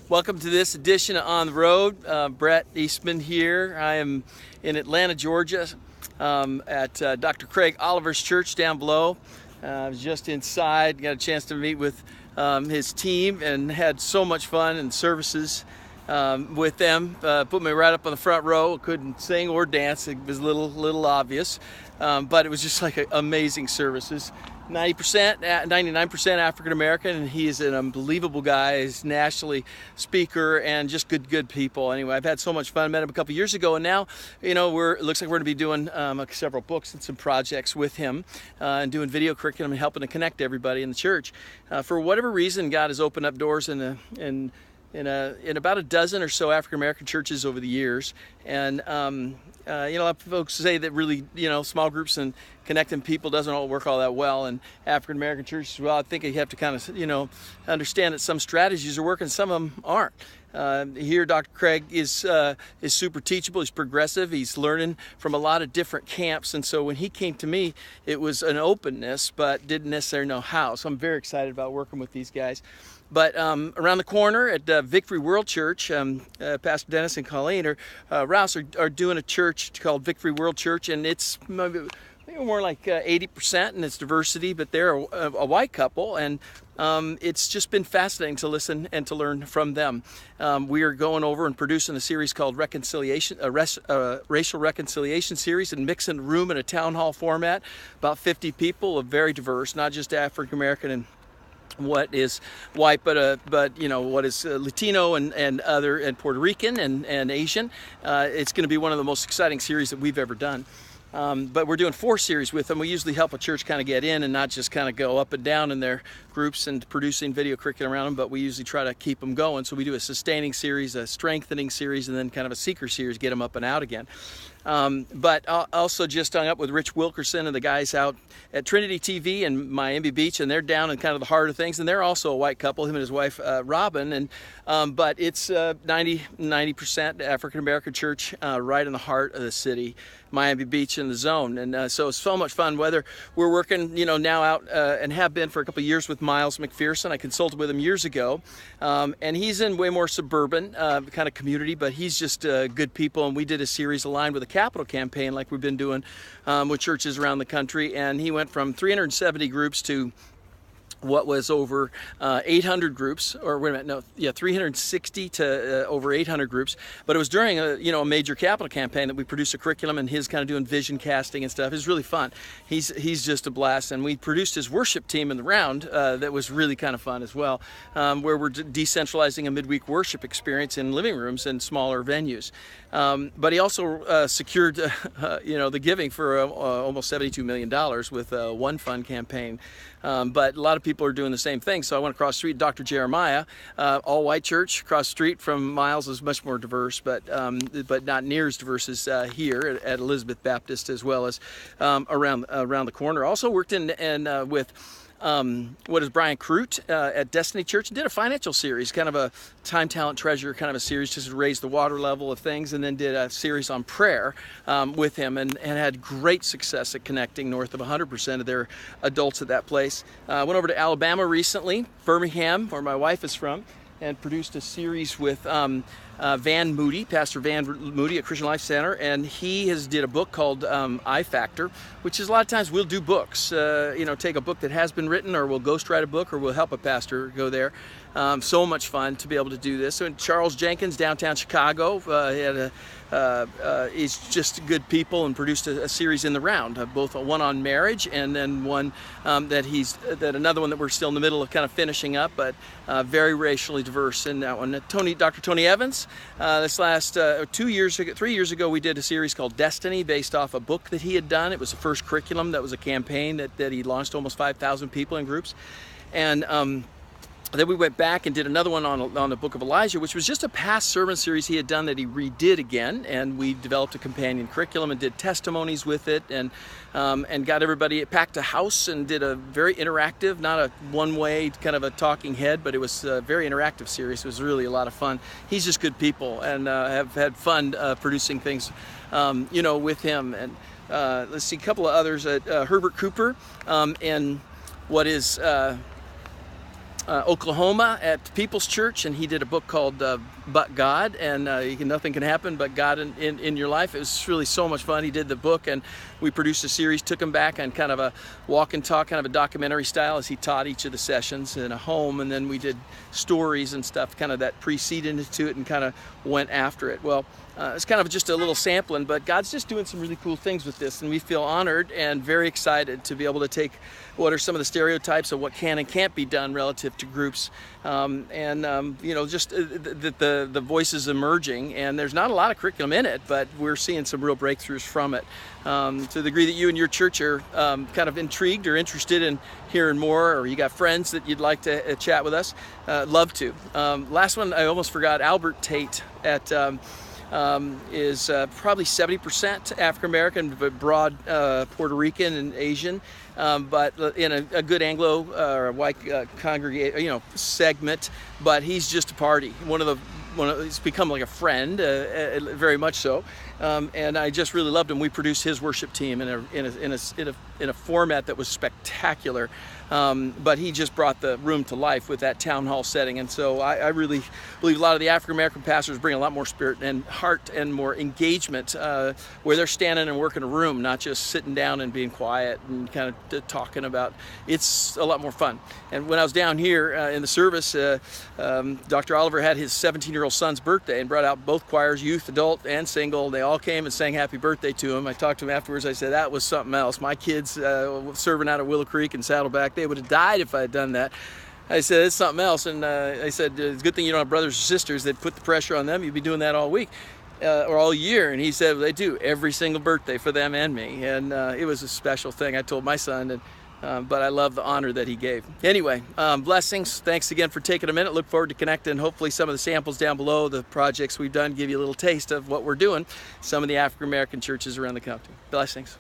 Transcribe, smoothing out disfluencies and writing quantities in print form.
Welcome to this edition of On the Road. Brett Eastman here. I am in Atlanta, Georgia, at Dr. Craig Oliver's church down below. I was just inside, got a chance to meet with his team and had so much fun and services with them. Put me right up on the front row. Couldn't sing or dance. It was a little obvious, but it was just like amazing services. 90%, 99% African American, and he is an unbelievable guy. He's nationally speaker and just good people. Anyway, I've had so much fun. Met him a couple years ago, and now, it looks like we're going to be doing several books and some projects with him, and doing video curriculum and helping to connect everybody in the church. For whatever reason, God has opened up doors in about a dozen or so African American churches over the years, and a lot of folks say that really, small groups and connecting people doesn't all work all that well in African American churches. Well, I think you have to kind of, understand that some strategies are working, some of them aren't. Here, Dr. Craig is super teachable. He's progressive. He's learning from a lot of different camps, and so when he came to me, it was an openness, but didn't necessarily know how. So I'm very excited about working with these guys. But around the corner at Victory World Church, Pastor Dennis and Colleen Rouse are doing a church called Victory World Church, and it's maybe more like 80% in its diversity, but they're a white couple, and it's just been fascinating to listen and to learn from them. We are going over and producing a series called Reconciliation, Racial Reconciliation Series, and mixing the room in a town hall format. About 50 people, very diverse, not just African American and what is white, but what is Latino and other, and Puerto Rican and Asian. It's going to be one of the most exciting series that we've ever done. But we're doing 4 series with them. We usually help a church kind of get in and not just kind of go up and down in their groups and producing video curriculum around them, but we usually try to keep them going. So we do a sustaining series, a strengthening series, and then kind of a seeker series, get them up and out again. But also just hung up with Rich Wilkerson and the guys out at Trinity TV in Miami Beach, and they're down in kind of the heart of things, and they're also a white couple, him and his wife Robin, and but it's 90% African American church, right in the heart of the city, Miami Beach in the zone. And so it's so much fun. Whether we're working now out and have been for a couple of years with Miles McPherson. I consulted with him years ago, and he's in way more suburban kind of community, but he's just good people, and we did a series aligned with a capital campaign like we've been doing with churches around the country, and he went from 370 groups to what was over 800 groups, or 360 to over 800 groups. But it was during a major capital campaign that we produced a curriculum, and his kind of doing vision casting and stuff. It was really fun. He's just a blast, and we produced his worship team in the round that was really kind of fun as well, where we're decentralizing a midweek worship experience in living rooms and smaller venues. But he also secured the giving for almost $72 million with One Fund campaign. But a lot of people are doing the same thing. So I went across the street, Dr. Jeremiah, all white church across the street from Miles, is much more diverse, but not near as diverse as here at Elizabeth Baptist, as well as around the corner. Also worked with what is Brian Crute at Destiny Church, and did a financial series, kind of a time, talent, treasure kind of a series, just to raise the water level of things, and then did a series on prayer with him, and had great success at connecting north of 100% of their adults at that place. Went over to Alabama recently, Birmingham, where my wife is from, and produced a series with Van Moody, Pastor Van Moody at Christian Life Center, and he did a book called I Factor, which is a lot of times we'll do books, take a book that has been written, or we'll ghostwrite a book, or we'll help a pastor go there. So much fun to be able to do this. So Charles Jenkins, downtown Chicago, he's just good people, and produced a series in the round, both one on marriage, and then one another one that we're still in the middle of kind of finishing up, but very racially diverse in that one. Dr. Tony Evans, this last 3 years ago, we did a series called Destiny, based off a book that he had done. It was the first curriculum that was a campaign that he launched, almost 5,000 people in groups, and then we went back and did another one on the book of Elijah, which was just a past sermon series he had done that he redid again, and we developed a companion curriculum and did testimonies with it, and got everybody, packed a house and did a very interactive, not a one-way kind of a talking head, but it was a very interactive series. It was really a lot of fun. He's just good people, and have had fun producing things with him. And let's see, a couple of others at Herbert Cooper, and what is Oklahoma at People's Church, and he did a book called But God, and nothing can happen but God in your life. It was really so much fun. He did the book, and we produced a series, took him back on kind of a walk and talk, kind of a documentary style, as he taught each of the sessions in a home, and then we did stories and stuff kind of that preceded to it and kind of went after it. Well, it's kind of just a little sampling, but God's just doing some really cool things with this, and we feel honored and very excited to be able to take what are some of the stereotypes of what can and can't be done relative to groups, just the voices emerging, and there's not a lot of curriculum in it, but we're seeing some real breakthroughs from it. To the degree that you and your church are kind of intrigued or interested in hearing more, or you got friends that you'd like to chat with us, love to. Last one, I almost forgot, Albert Tate at is probably 70% African American, but broad Puerto Rican and Asian, but in a good Anglo or a white congregation, segment. But he's just a party. He's become like a friend, very much so. And I just really loved him. We produced his worship team in a format that was spectacular. But he just brought the room to life with that town hall setting. And so I really believe a lot of the African American pastors bring a lot more spirit and heart and more engagement where they're standing and working a room, not just sitting down and being quiet and kind of talking about. It's a lot more fun. And when I was down here in the service, Dr. Oliver had his 17-year-old son's birthday and brought out both choirs, youth, adult, and single. They all came and sang happy birthday to him. I talked to him afterwards. I said, that was something else. My kids serving out at Willow Creek and Saddleback, they would have died if I had done that. I said, it's something else. And I said, it's a good thing you don't have brothers or sisters that put the pressure on them. You'd be doing that all week or all year. And he said, well, they do every single birthday for them and me. And it was a special thing. I told my son, but I love the honor that he gave. Anyway, blessings. Thanks again for taking a minute. Look forward to connecting. Hopefully some of the samples down below, the projects we've done, give you a little taste of what we're doing. Some of the African American churches around the country. Blessings.